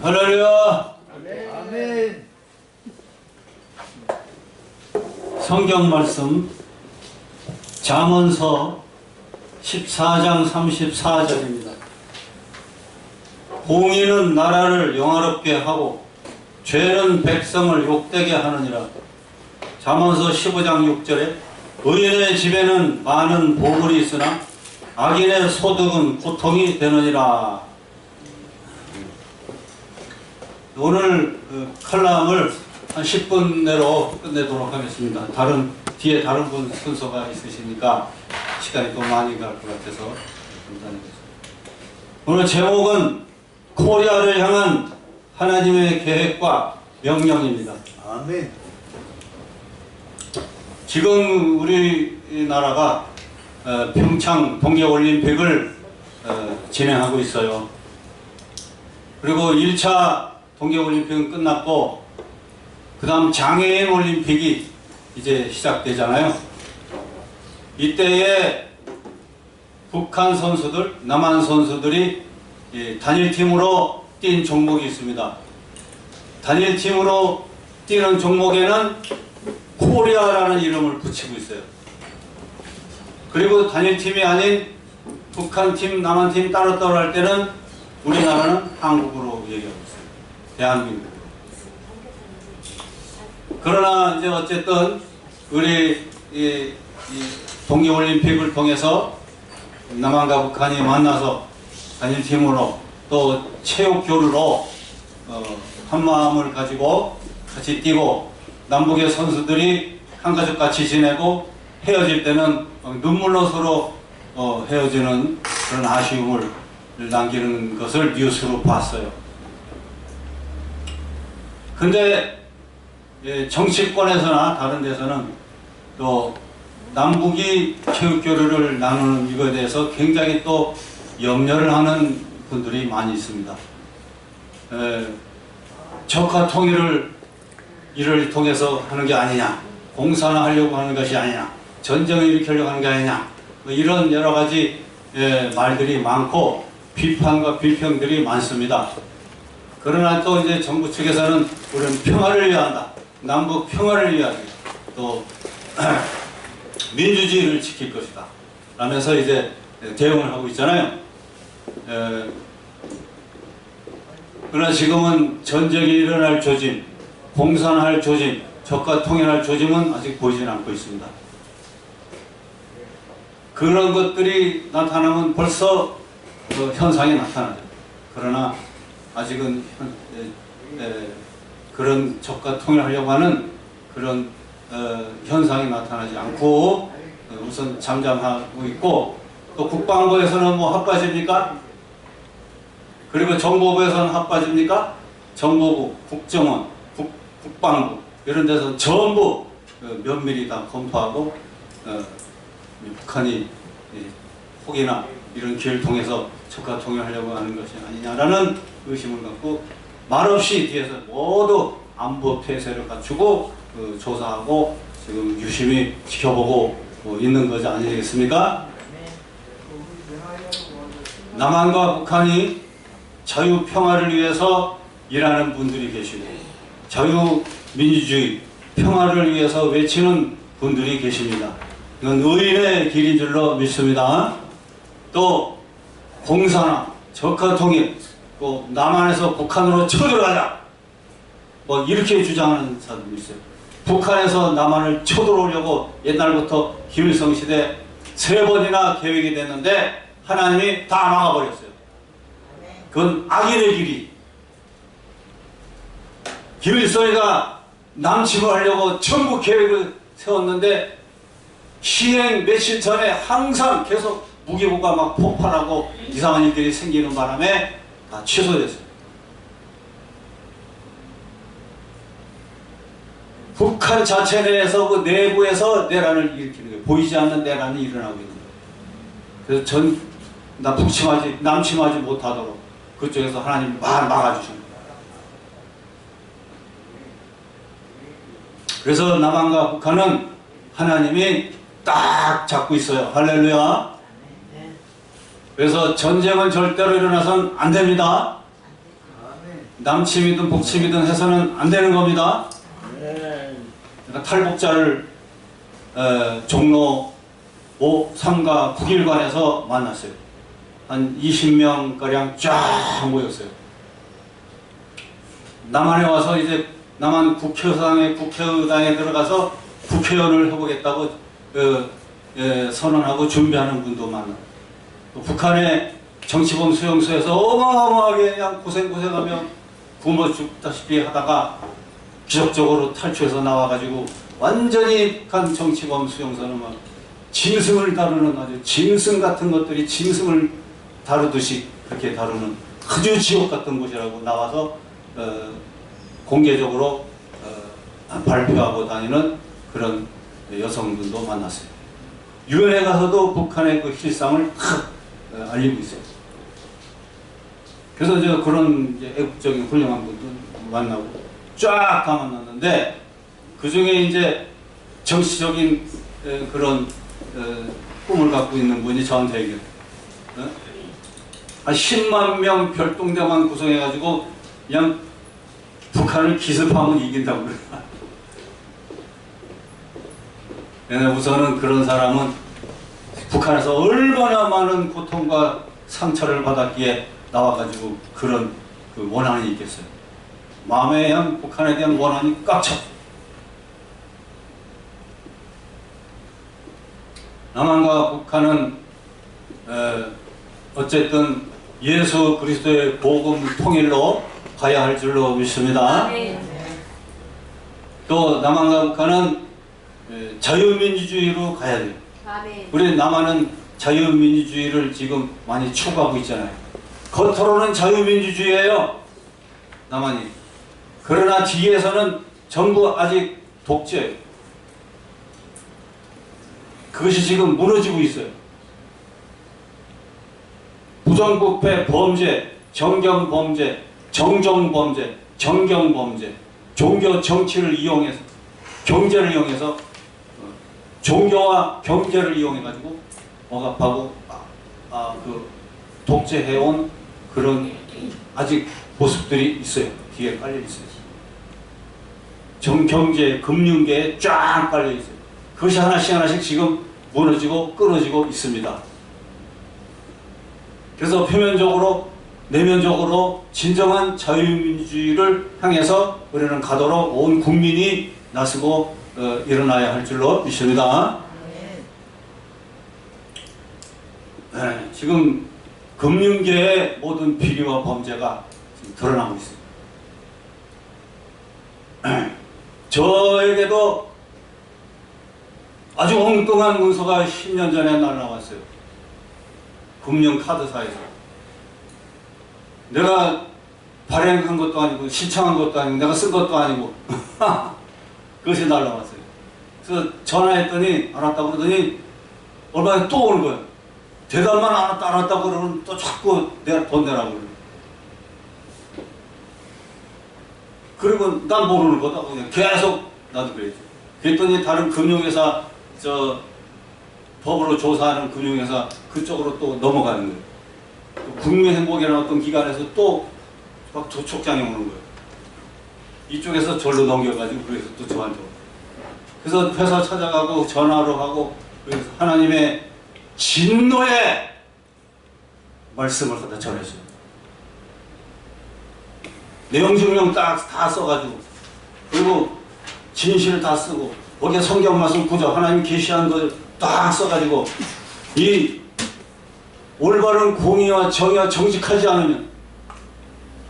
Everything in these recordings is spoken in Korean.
할렐루야. 아멘. 성경 말씀 잠언서 14장 34절입니다. 공의는 나라를 영화롭게 하고 죄는 백성을 욕되게 하느니라. 잠언서 15장 6절에 의인의 집에는 많은 보물이 있으나 악인의 소득은 고통이 되느니라. 오늘 칼럼을 한 10분 내로 끝내도록 하겠습니다. 뒤에 다른 분 순서가 있으시니까 시간이 또 많이 갈 것 같아서 감사드리겠습니다. 오늘 제목은 코리아를 향한 하나님의 계획과 명령입니다. 아멘. 지금 우리나라가 평창 동계올림픽을 진행하고 있어요. 그리고 1차 동계올림픽은 끝났고 그 다음 장애인 올림픽이 이제 시작되잖아요. 이때에 북한 선수들, 남한 선수들이 단일팀으로 뛴 종목이 있습니다. 단일팀으로 뛰는 종목에는 코리아라는 이름을 붙이고 있어요. 그리고 단일팀이 아닌 북한팀, 남한팀 따로따로 할 때는 우리나라는 한국으로 얘기하고 있어요. 대한민국. 그러나 이제 어쨌든 우리 이 동계올림픽을 통해서 남한과 북한이 만나서 단일팀으로 또 체육교류로 한 마음을 가지고 같이 뛰고 남북의 선수들이 한가족 같이 지내고 헤어질 때는 눈물로 서로 헤어지는 그런 아쉬움을 남기는 것을 뉴스로 봤어요. 근데 정치권에서나 다른 데서는 또 남북이 체육교류를 나누는 이거에 대해서 굉장히 또 염려를 하는 분들이 많이 있습니다. 적화 통일을 이를 통해서 하는 게 아니냐, 공산화하려고 하는 것이 아니냐, 전쟁을 일으키려고 하는 게 아니냐, 뭐 이런 여러 가지 말들이 많고 비판과 비평들이 많습니다. 그러나 또 이제 정부 측에서는 우리는 평화를 위한다, 남북 평화를 위하기, 또 민주주의를 지킬 것이다 라면서 이제 대응을 하고 있잖아요. 그러나 지금은 전쟁이 일어날 조짐, 공산화할 조짐, 적과 통일할 조짐은 아직 보이진 않고 있습니다. 그런 것들이 나타나면 벌써 현상이 나타나죠. 그러나 아직은 그런 적과 통일하려고 하는 그런 현상이 나타나지 않고 우선 잠잠하고 있고, 또 국방부에서는 뭐 핫바지입니까? 그리고 정보부에서는 핫바지입니까? 정보부, 국정원, 국방부 이런 데서 전부 면밀히 다 검토하고 북한이 혹이나 이런 기회를 통해서 적과 통일하려고 하는 것이 아니냐라는 의심을 갖고 말없이 뒤에서 모두 안보 폐쇄를 갖추고 조사하고 지금 유심히 지켜보고 있는 것이 아니겠습니까? 남한과 북한이 자유 평화를 위해서 일하는 분들이 계시고 자유 민주주의 평화를 위해서 외치는 분들이 계십니다. 이건 의인의 길인 줄로 믿습니다. 또 공산화, 적화 통일, 또 남한에서 북한으로 쳐들어가자 뭐 이렇게 주장하는 사람도 있어요. 북한에서 남한을 쳐들어오려고 옛날부터 김일성 시대 3번이나 계획이 됐는데 하나님이 다 막아버렸어요. 그건 악인의 길이. 김일성이가 남침을 하려고 전부 계획을 세웠는데 시행 며칠 전에 항상 계속 무기고가 막 폭발하고 이상한 일들이 생기는 바람에 다 취소됐어요. 북한 자체 내에서 그 내부에서 내란을 일으키는 거예요. 보이지 않는 내란이 일어나고 있는 거예요. 그래서 남침하지 못하도록 그쪽에서 하나님 막아주신 거예요. 그래서 남한과 북한은 하나님이 딱 잡고 있어요. 할렐루야. 그래서 전쟁은 절대로 일어나선 안 됩니다. 남침이든 북침이든 해서는 안 되는 겁니다. 그러니까 탈북자를 종로 3가 9일관에서 만났어요. 한 20명가량 쫙 모였어요. 남한에 와서 이제 남한 국회의당에 들어가서 국회의원을 해보겠다고 선언하고 준비하는 분도 많아요. 북한의 정치범 수용소에서 어마어마하게 그냥 고생하며 굶어 죽다시피 하다가 기적적으로 탈출해서 나와가지고 완전히 북한 정치범 수용소는 막 짐승을 다루는 아주 짐승 같은 것들이 짐승을 다루듯이 그렇게 다루는 아주 지옥 같은 곳이라고 나와서 공개적으로 발표하고 다니는 그런 여성분도 만났어요. 유엔에 가서도 북한의 그 실상을 탁 알리고 있어요. 그래서 이제 그런 이제 애국적인 훌륭한 분도 만나고 쫙 다 만났는데 그 중에 이제 정치적인 그런 꿈을 갖고 있는 분이 저한테 얘기해요. 한 10만 명 별동대만 구성해가지고 그냥 북한을 기습하면 이긴다고 그래요. 우선은 그런 사람은 북한에서 얼마나 많은 고통과 상처를 받았기에 나와가지고 그런 그 원한이 있겠어요. 마음에 대한 북한에 대한 원한이 꽉 차. 남한과 북한은 어쨌든 예수 그리스도의 복음 통일로 가야 할 줄로 믿습니다. 또 남한과 북한은 자유민주주의로 가야 돼요. 우리 남한은 자유민주주의를 지금 많이 추구하고 있잖아요. 겉으로는 자유민주주의예요, 남한이. 그러나 뒤에서는 전부 아직 독재예요. 그것이 지금 무너지고 있어요. 부정부패 범죄, 정경범죄, 정정범죄, 정경범죄, 종교 정치를 이용해서, 경제를 이용해서, 종교와 경제를 이용해가지고 억압하고 그 독재해온 그런 아직 모습들이 있어요. 뒤에 깔려 있어요. 경제, 금융계에 쫙 깔려 있어요. 그것이 하나씩 지금 무너지고 끊어지고 있습니다. 그래서 표면적으로, 내면적으로 진정한 자유민주주의를 향해서 우리는 가도록 온 국민이 나서고 일어나야 할 줄로 믿습니다. 네, 지금 금융계의 모든 비리와 범죄가 지금 드러나고 있습니다. 저에게도 아주 엉뚱한 문서가 10년 전에 날라왔어요. 금융카드사에서. 내가 발행한 것도 아니고 신청한 것도 아니고 내가 쓴 것도 아니고 그것이 날라왔어요. 그래서 전화했더니 알았다고 그러더니 얼마 전에 또 오는 거예요. 대답만 알았다고 그러면 또 자꾸 내가 돈 내라고 그래요. 그리고 난 모르는 거다. 그냥 계속 나도 그랬죠. 그랬더니 다른 금융회사, 법으로 조사하는 금융회사 그쪽으로 또 넘어가는 거예요. 국민행복이라는 어떤 기관에서 또 막 도촉장이 오는 거예요. 이쪽에서 절로 넘겨가지고 그래서 또 저한테 오고. 그래서 회사 찾아가고 전화로 하고 그래서 하나님의 진노의 말씀을 갖다 전했어요. 내용 증명 다 써가지고 그리고 진실을 다 쓰고 거기에 성경 말씀 구절 하나님 계시한 걸 딱 써가지고 이 올바른 공의와 정의와 정직하지 않으면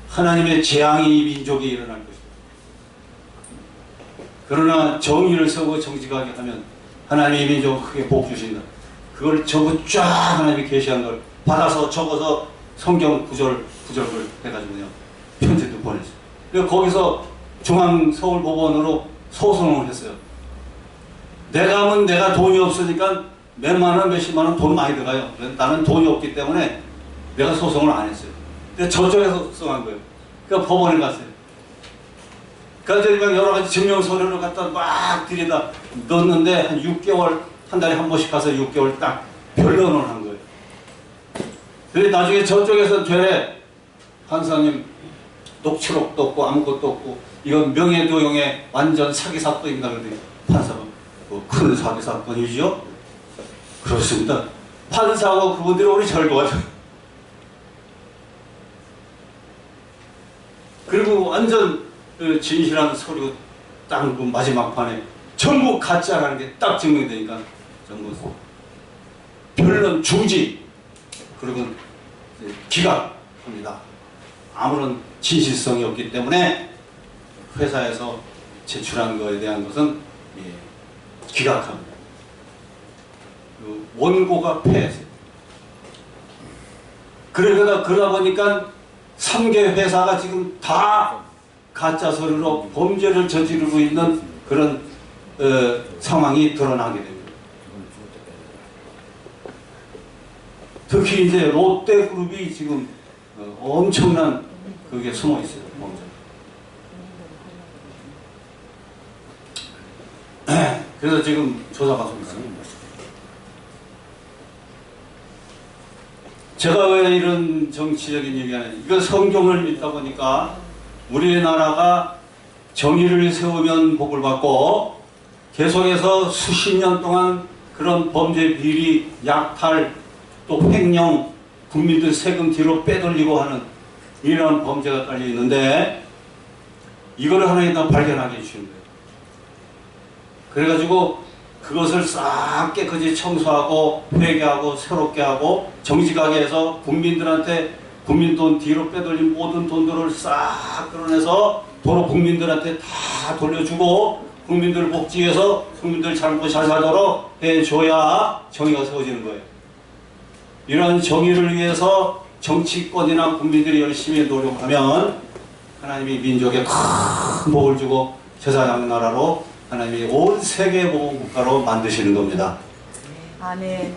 하나님의 재앙이 이 민족에 일어날 것이다. 그러나 정의를 세우고 정직하게 하면 하나님의 민족을 크게 복 주신다. 그걸 전부 쫙 하나님이 계시한 걸 받아서 적어서 성경 구절을 해가지고요 편지도 보냈어요. 그래서 거기서 중앙서울법원으로 소송을 했어요. 내가 하면 내가 돈이 없으니까 몇만 원, 몇십만 원 돈 많이 들어가요. 나는 돈이 없기 때문에 내가 소송을 안 했어요. 근데 저쪽에서 소송한 거예요. 그러니까 법원에 갔어요. 그래서 여러 가지 증명 서류를 갖다 막 들이다 넣었는데 한 6개월, 한 달에 한 번씩 가서 6개월 딱 변론을 한 거예요. 그래서 나중에 저쪽에서 되레 판사님 녹취록도 없고 아무것도 없고 이건 명예도용의 완전 사기 사건입니다. 그런데 판사가 큰 사기 사건이죠. 그렇습니다. 판사하고 그분들이 우리 잘 도와줘. 그리고 완전 진실한 서류 딱 그 마지막 판에 전부 가짜라는 게 딱 증명되니까 전부 변론 중지 그리고 기각합니다. 아무런 진실성이 없기 때문에 회사에서 제출한 것에 대한 것은 기각합니다. 그 원고가 패했어요. 그러다 보니까 3개 회사가 지금 다 가짜 서류로 범죄를 저지르고 있는 그런 상황이 드러나게 됩니다. 특히 이제 롯데그룹이 지금 엄청난 그게 숨어 있어요. 그래서 지금 조사가 좀 있습니다. 제가 왜 이런 정치적인 얘기하냐, 이거 성경을 읽다 보니까 우리나라가 정의를 세우면 복을 받고 계속해서 수십 년 동안 그런 범죄 비리, 약탈, 또 횡령, 국민들 세금 뒤로 빼돌리고 하는 이런 범죄가 깔려 있는데 이거를 하나님이 발견하게 해주시는 거예요. 그래가지고 그것을 싹 깨끗이 청소하고 회개하고 새롭게 하고 정직하게 해서 국민들한테 국민 돈 뒤로 빼돌린 모든 돈들을 싹 끌어내서 도로 국민들한테 다 돌려주고 국민들 복지해서 국민들 잘 먹고 잘 살도록 해줘야 정의가 세워지는 거예요. 이런 정의를 위해서 정치권이나 국민들이 열심히 노력하면 하나님이 민족에 큰 복을 주고 제사장 나라로 하나님이 온 세계 보호국가로 만드시는 겁니다. 아멘.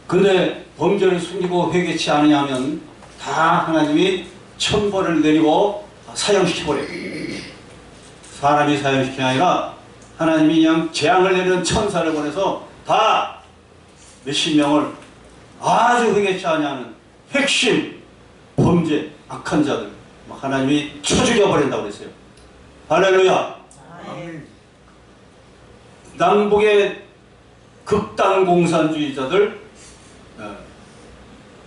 근데 범죄를 숨기고 회개치 않으냐면 다 하나님이 천벌을 내리고 사형시켜버려요. 사람이 사형시키는 게 아니라 하나님이 그냥 재앙을 내리는 천사를 보내서 다 몇십 명을 아주 회개치 않냐는 핵심 범죄 악한 자들 하나님이 쳐 죽여버린다고 그랬어요. 할렐루야. 남북의 극단 공산주의자들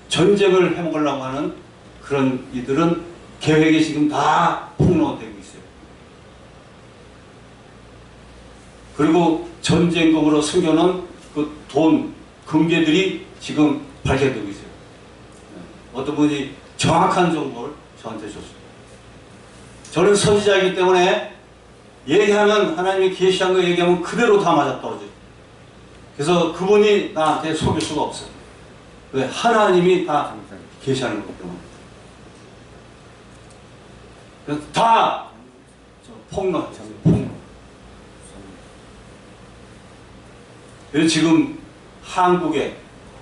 전쟁을 해먹으려고 하는 그런 이들은 계획이 지금 다 폭로되고 있어요. 그리고 전쟁금으로 숨겨놓은 그 돈, 금괴들이 지금 발견되고 있어요. 어떤 분이 정확한 정보를 저한테 줬어요. 저는 선지자이기 때문에 얘기하면 하나님이 계시한 거 얘기하면 그대로 다 맞아떨어져요. 그래서 그분이 나한테 속일 수가 없어요. 왜? 하나님이 다 계시하는 거기 때문에. 그래서 다 폭로하죠. 폭로. 그래서 지금 한국의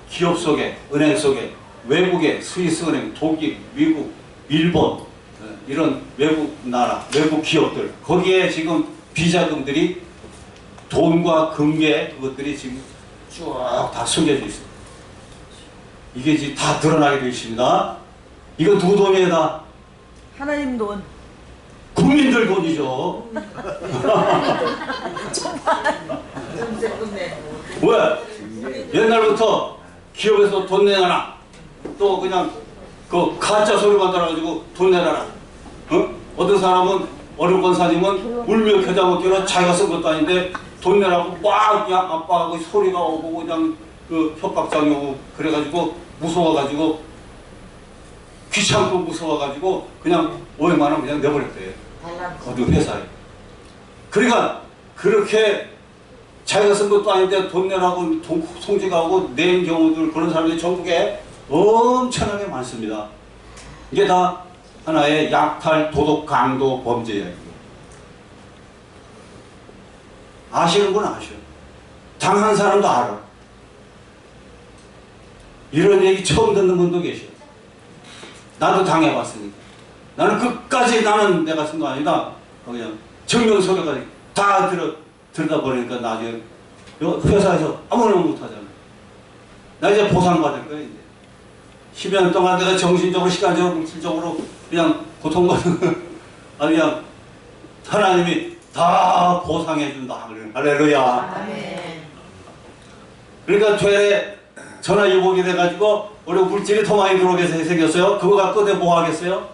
기업 속에, 은행 속에, 외국의 스위스 은행, 독일, 미국, 일본 이런 외국 나라, 외국 기업들 거기에 지금 비자금들이 돈과 금괴 그것들이 지금 쭉 다 숨겨져 있어요. 이게 지금 다 드러나게 되어 있습니다. 이거 누구 돈이에요? 다? 하나님 돈. 국민들 돈이죠. 왜? 옛날부터 기업에서 돈 내놔라. 또 그냥 그 가짜 소리만 들어가지고 돈 내놔라. 어떤 사람은 어려운 사람은 울며 겨자 먹기로 자기가 쓴 것도 아닌데 돈 내라고 막 그냥 아빠하고 소리가 오고 그냥 그 협박장이 오고 그래가지고 무서워가지고 귀찮고 무서워가지고 그냥 500만 원 그냥 내버렸대요. 어디 회사에. 그러니까 그렇게 자기가 쓴 것도 아닌데 돈 내라고 돈 송지가하고 낸 경우들 그런 사람들이 전국에 엄청나게 많습니다. 이게 다 하나의 약탈, 도덕, 강도, 범죄예요. 아시는 분 아셔요. 당한 사람도 알아. 이런 얘기 처음 듣는 분도 계셔요. 나도 당해봤으니까. 나는 끝까지 나는 내가 쓴 거 아니다. 그냥 증명서류까지 다 들여다보니까 나중에 회사에서 아무나 못하잖아. 나 이제 보상받을 거야 이제. 10년 동안 내가 정신적으로, 시간적으로, 물질적으로 그냥 고통받는 아주 그냥 하나님이 다 보상해 준다. 할렐루야. 아멘. 그러니까 되레 전화유복이 돼가지고 우리 물질이 더 많이 들어오게 생겼어요. 그거 갖고 내가 뭐 하겠어요?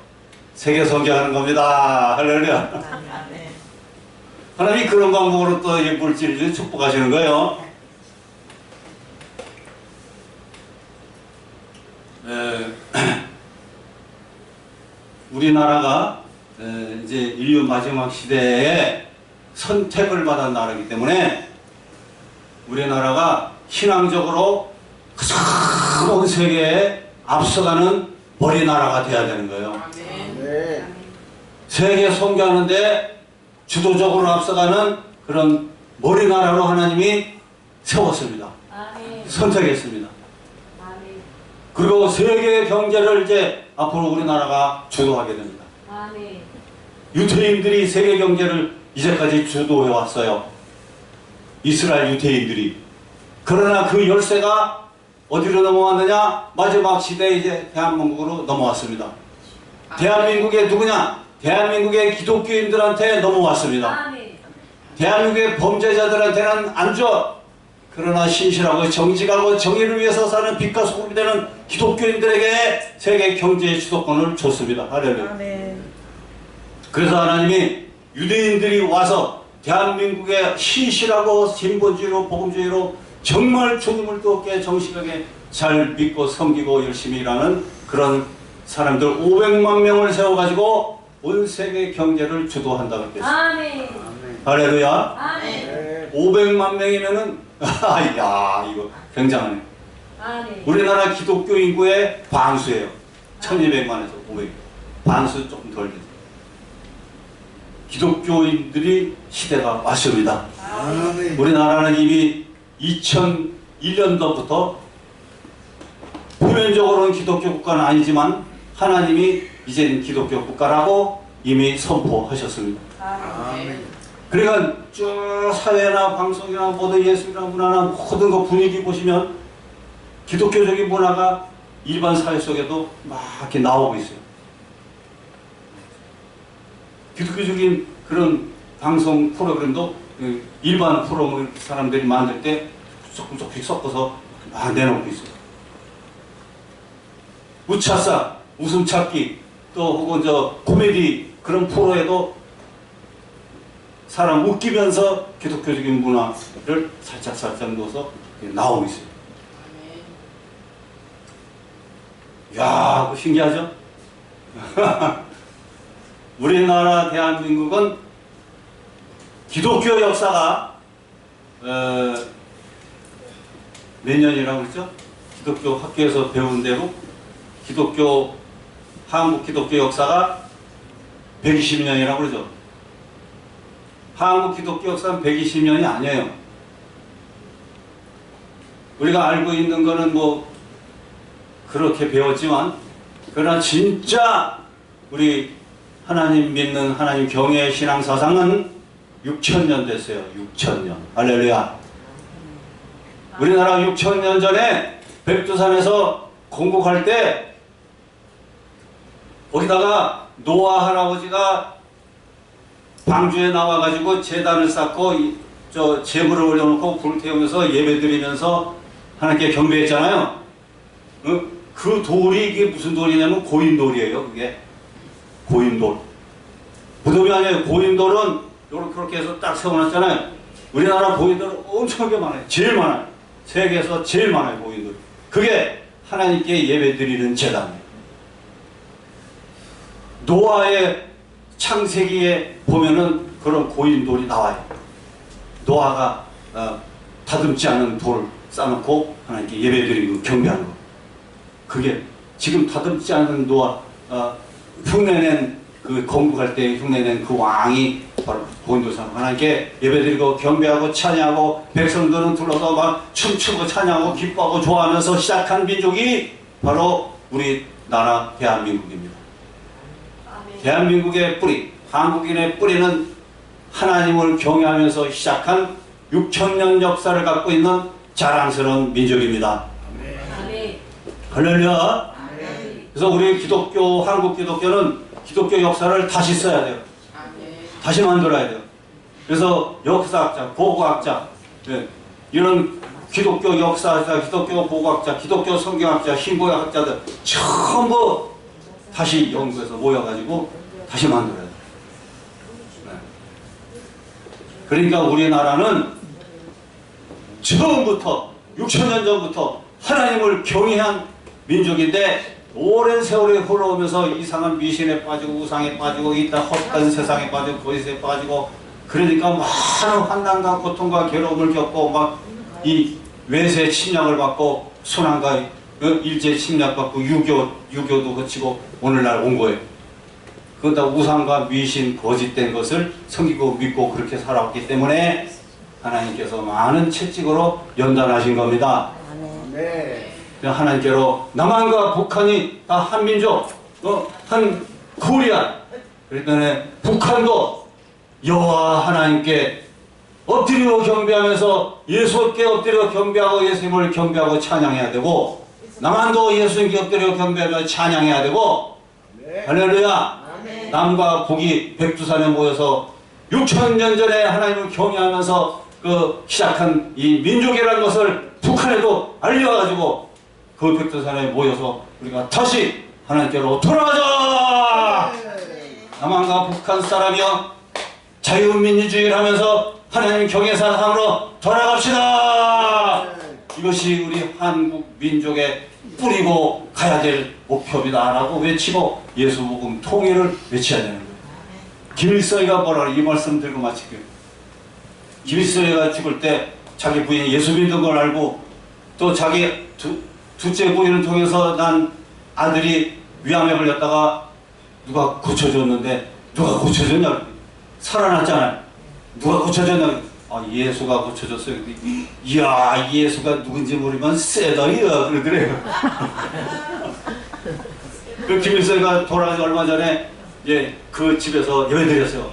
세계 선교하는 겁니다. 할렐루야. 아멘. 하나님이 그런 방법으로 또 이 물질을 축복하시는 거예요. 우리나라가 이제 인류 마지막 시대에 선택을 받은 나라이기 때문에 우리나라가 신앙적으로 온 세계에 앞서가는 머리 나라가 돼야 되는 거예요. 네. 세계 선교하는데 주도적으로 앞서가는 그런 머리 나라로 하나님이 세웠습니다. 선택했습니다. 그리고 세계 경제를 이제 앞으로 우리나라가 주도하게 됩니다. 유태인들이 세계 경제를 이제까지 주도해 왔어요. 이스라엘 유태인들이. 그러나 그 열쇠가 어디로 넘어왔느냐? 마지막 시대에 이제 대한민국으로 넘어왔습니다. 대한민국의 누구냐? 대한민국의 기독교인들한테 넘어왔습니다. 대한민국의 범죄자들한테는 안 줘. 그러나 신실하고 정직하고 정의를 위해서 사는 빛과 소금이 되는 기독교인들에게 세계 경제의 주도권을 줬습니다. 할렐루야. 아멘. 그래서 하나님이 유대인들이 와서 대한민국에 신실하고 진보주의로 복음주의로 정말 주님을 돕게 정식하게 잘 믿고 섬기고 열심히 일하는 그런 사람들 500만 명을 세워가지고 온 세계 경제를 주도한다고 했어요. 아멘. 할렐루야. 아멘. 500만 명이면은 야 이거 굉장하네. 아멘. 우리나라 기독교 인구의 반수예요. 1200만에서 500. 반수 조금 덜 됐어요. 기독교인들이 시대가 왔습니다. 아멘. 우리나라는 이미 2001년도부터 표면적으로는 기독교 국가는 아니지만 하나님이 이제는 기독교 국가라고 이미 선포하셨습니다. 아멘. 그러니까 쭉 사회나 방송이나 모든 예술이나 문화나 모든 거 분위기 보시면 기독교적인 문화가 일반 사회 속에도 막 이렇게 나오고 있어요. 기독교적인 그런 방송 프로그램도 일반 프로그램 사람들이 만들 때 조금씩 섞어서 막 내놓고 있어요. 우차사, 웃음찾기, 또 혹은 저 코미디 그런 프로에도 사람 웃기면서 기독교적인 문화를 살짝 넣어서 나오고 있어요. 이야, 그거 신기하죠? 우리나라 대한민국은 기독교 역사가 몇 년이라고 그랬죠? 기독교 학교에서 배운 대로 한국 기독교 역사가 120년이라고 그러죠. 한국 기독교 역사는 120년이 아니에요. 우리가 알고 있는 거는 뭐 그렇게 배웠지만 그러나 진짜 우리 하나님 믿는 하나님 경외의 신앙 사상은 6,000년 됐어요. 6,000년. 할렐루야. 우리나라 6,000년 전에 백두산에서 건국할 때 거기다가 노아 할아버지가 방주에 나와가지고 제단을 쌓고 저 제물을 올려놓고 불을 태우면서 예배드리면서 하나님께 경배했잖아요. 그 돌이 이게 무슨 돌이냐면 고인돌이에요. 그게 고인돌. 무덤이 아니에요. 고인돌은 그렇게 해서 딱 세워놨잖아요. 우리나라 고인돌은 엄청나게 많아요. 제일 많아요. 세계에서 제일 많아요. 고인돌. 그게 하나님께 예배드리는 제단이에요. 노아의 창세기에 보면은 그런 고인돌이 나와요. 노아가 다듬지 않은 돌을 쌓아놓고 하나님께 예배드리고 경배하는 거. 그게 지금 다듬지 않은 노아 흉내낸 그 건국할 때 흉내낸 그 왕이 바로 고인돌상 하나님께 예배드리고 경배하고 찬양하고 백성들은 둘러서 막 춤추고 찬양하고 기뻐하고 좋아하면서 시작한 민족이 바로 우리나라 대한민국입니다. 대한민국의 뿌리, 한국인의 뿌리는 하나님을 경외하면서 시작한 6,000년 역사를 갖고 있는 자랑스러운 민족입니다. 아멘. 할렐루야. 그래서 우리 기독교, 한국 기독교는 기독교 역사를 다시 써야 돼요. 다시 만들어야 돼요. 그래서 역사학자, 고고학자, 예, 이런 기독교 역사학자, 기독교 고고학자, 기독교 성경학자, 신고학자들 전부 다시 연구해서 모여가지고 다시 만들어야 돼요. 네. 그러니까 우리나라는 처음부터 6,000년 전부터 하나님을 경외한 민족인데 오랜 세월이 흘러오면서 이상한 미신에 빠지고 우상에 빠지고 이따 헛된 세상에 빠지고 거짓에 빠지고 그러니까 많은 환난과 고통과 괴로움을 겪고 막 이 외세 침략을 받고 순환과 일제 침략받고 유교도 거치고 오늘날 온 거예요. 그러다 우상과 미신 거짓된 것을 섬기고 믿고 그렇게 살아왔기 때문에 하나님께서 많은 채찍으로 연단하신 겁니다. 네. 하나님께로 남한과 북한이 다 한민족, 한 코리아, 그랬더니 북한도 여호와 하나님께 엎드리고 경배하면서 예수께 엎드리고 경배하고 예수님을 경배하고 찬양해야 되고 남한도 예수님께 엎드리고 경배하며 찬양해야 되고 할렐루야. 남과 북이 백두산에 모여서 6,000년 전에 하나님을 경외하면서 그 시작한 이 민족이라는 것을 북한에도 알려가지고 그 백두산에 모여서 우리가 다시 하나님께로 돌아가자! 남한과 북한 사람이여 자유민주주의를 하면서 하나님 경외사상으로 돌아갑시다! 이것이 우리 한국 민족의 뿌리고 가야 될 목표입니다 라고 외치고 예수복음 통일을 외쳐야 되는 거예요. 김일성이가 뭐라 이 말씀 들고 마칠게요. 김일성이가 죽을 때 자기 부인이 예수 믿는 걸 알고 또 자기 둘째 부인을 통해서 난 아들이 위암에 걸렸다가 누가 고쳐줬는데 누가 고쳐줬냐? 살아났잖아요. 누가 고쳐줬냐? 아, 예수가 고쳐줬어요. 이야, 예수가 누군지 모르면 세다이야 그러더래요. 그 김일성이가 돌아가기 얼마 전에 그 집에서 예배드렸어요.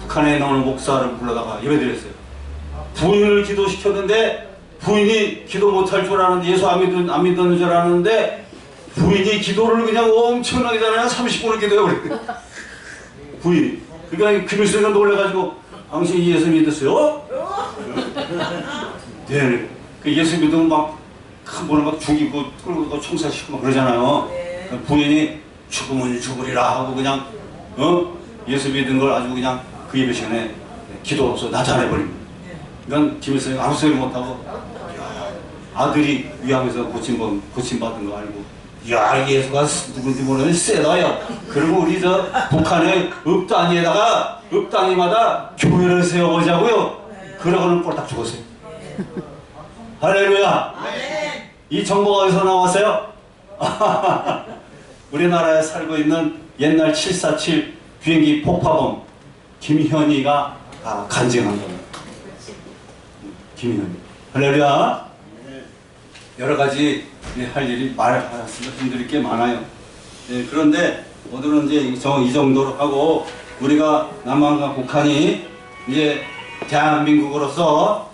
북한에 나오는 목사를 불러다가 예배드렸어요. 부인을 기도시켰는데 부인이 기도 못할 줄 알았는데 예수 안 믿는 줄 알았는데 부인이 기도를 그냥 엄청나게 잘하냐 30분을 기도해 버렸대. 부인이. 그러니까 김일성이가 놀래가지고 당신 예수 믿었어요? 네. 그 예수 믿으면 막 한 번을 막 죽이고 끌고 총살시키고 막 그러잖아요. 부인이 죽으면 죽으리라 하고 그냥 예수 믿은 걸 아주 그냥 그 예배 시간에 기도로서 나타내버립니다. 그러니까 김일성이 아무 소리 못하고 아들이 위암에서 고침받은 거 알고 야 예수가 누군지 모르는 세다야. 그리고 우리 저 북한의 읍 단위마다 교회를 세워보자고요. 그러고는 꼴딱 죽었어요. 할렐루야. 이 정보가 어디서 나왔어요? 우리나라에 살고 있는 옛날 747 비행기 폭파범 김현희가 간증한 겁니다. 김현희. 할렐루야. 여러 가지 할 일이 말씀드릴 게 많아요. 그런데 오늘은 이제 이 정도로 하고 우리가 남한과 북한이 이제 대한민국으로서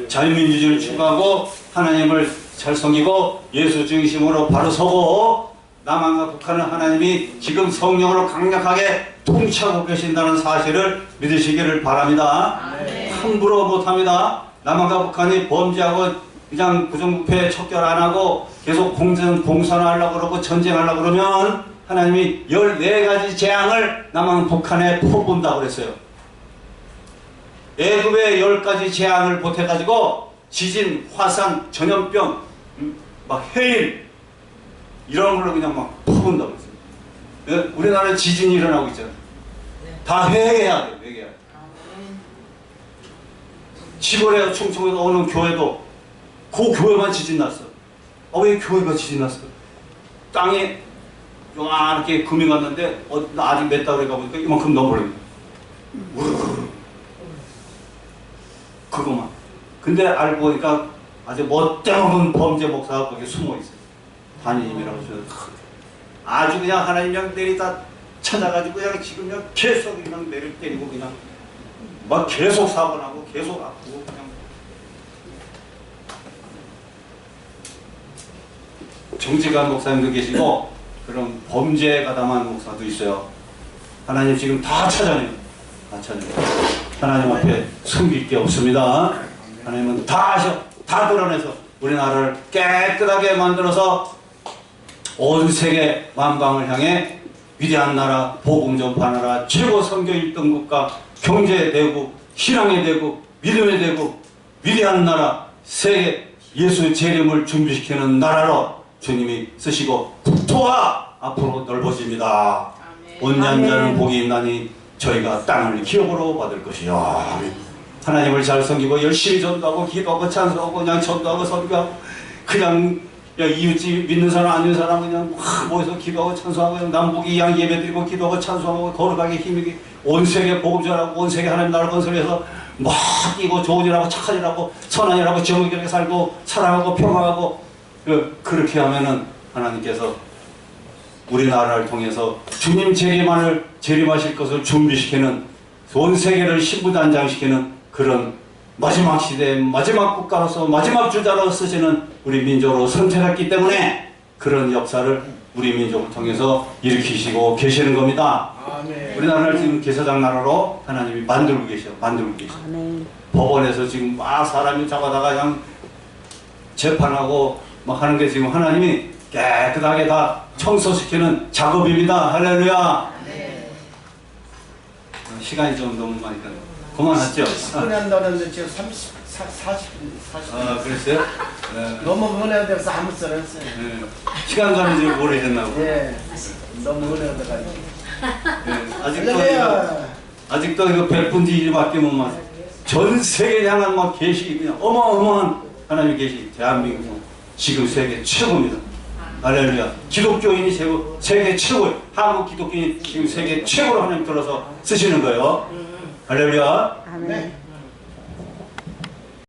자유민주주의를 추구하고 하나님을 잘 섬기고 예수 중심으로 바로 서고 남한과 북한은 하나님이 지금 성령으로 강력하게 통치하고 계신다는 사실을 믿으시기를 바랍니다. 함부로 못합니다. 남한과 북한이 범죄하고 그냥 부정부패 척결 안하고 계속 공산하려고 그러고 전쟁하려고 그러면 하나님이 14가지 재앙을 남한 북한에 퍼붓는다고 그랬어요. 애굽의 10가지 재앙을 보태가지고 지진, 화산, 전염병, 막 해일 이런 걸로 그냥 막 퍼붓는다고 그랬어요. 우리나라에 지진이 일어나고 있잖아요. 다 회개해야 돼요. 회개해야 돼요. 시골에 충청에도 어느 교회도 그 교회만 지진 났어. 왜 교회가 지진 났어? 땅에 요만하게 금이 갔는데 아직 몇 달에 가보니까 이만큼 넘어버립니다. 그거만. 근데 알고 보니까 아주 못되먹은 범죄 목사가 거기에 숨어 있어요. 단임이라고 아주 그냥 하나님 그냥 내리다 찾아가지고 그냥 지금 그냥 계속 그냥 내를 때리고 그냥 막 계속 사고 나고 계속 아프고 그냥 정직한 목사님도 계시고 그런 범죄에 가담한 목사도 있어요. 하나님 지금 다 찾아내요. 다 찾아내요. 하나님 앞에 숨길 게 없습니다. 하나님은 다 아셔. 다 드러내서 우리나라를 깨끗하게 만들어서 온 세계 만방을 향해 위대한 나라, 복음 전파 나라, 최고 선교 1등 국가, 경제 대국, 신앙의 대국, 믿음의 대국, 위대한 나라, 세계 예수 재림을 준비시키는 나라로 주님이 쓰시고 국토가 앞으로 넓어집니다. 온유한 자는 복이 있나니 저희가 땅을 기업으로 받을 것이요. 하나님을 잘 섬기고 열심히 전도하고 기도하고 찬송하고 그냥 전도하고 섬기고 그냥 이웃집 믿는 사람 안 믿는 사람 그냥 막 모여서 기도하고 찬송하고 그냥 남북이 양 예배드리고 기도하고 찬송하고 거룩하게 힘있게 온 세계 복음 전하고 온 세계 하나님 나라 건설해서 막 뛰고 좋은 일하고 착한 일하고 선한 일하고 정의롭게 살고 사랑하고 평화하고 그렇게 하면은 하나님께서 우리나라를 통해서 주님 재림하실 것을 준비시키는 온 세계를 신부단장시키는 그런 마지막 시대 마지막 국가로서 마지막 주자로 쓰시는 우리 민족으로 선택했기 때문에 그런 역사를 우리 민족을 통해서 일으키시고 계시는 겁니다. 아멘. 우리나라를 지금 개사장 나라로 하나님이 만들고 계셔. 아멘. 법원에서 지금 막 사람이 잡아다가 그냥 재판하고 막 하는 게 지금 하나님이 깨끗하게 다 청소시키는 작업입니다. 할렐루야. 시간이 좀 너무 많으니까 그만하죠. 10분 한다는데 지금 40분. 아, 그랬어요? 네. 너무 은혜가 돼서 아무 소리 없어요. 네. 시간 가는 줄 모르셨나고. 예. 너무 은혜가 돼가지고. 네. 아직도 이거 100분 뒤 바뀌면 전 세계 향한 막 계시 그냥 어마어마한 하나님 계시 대한민국 지금 세계 최고입니다. 할렐루야. 기독교인이 세계 최고예요. 한국 기독교인이 지금 세계 최고로 하나님 들어서 쓰시는 거예요. 할렐루야. 아멘.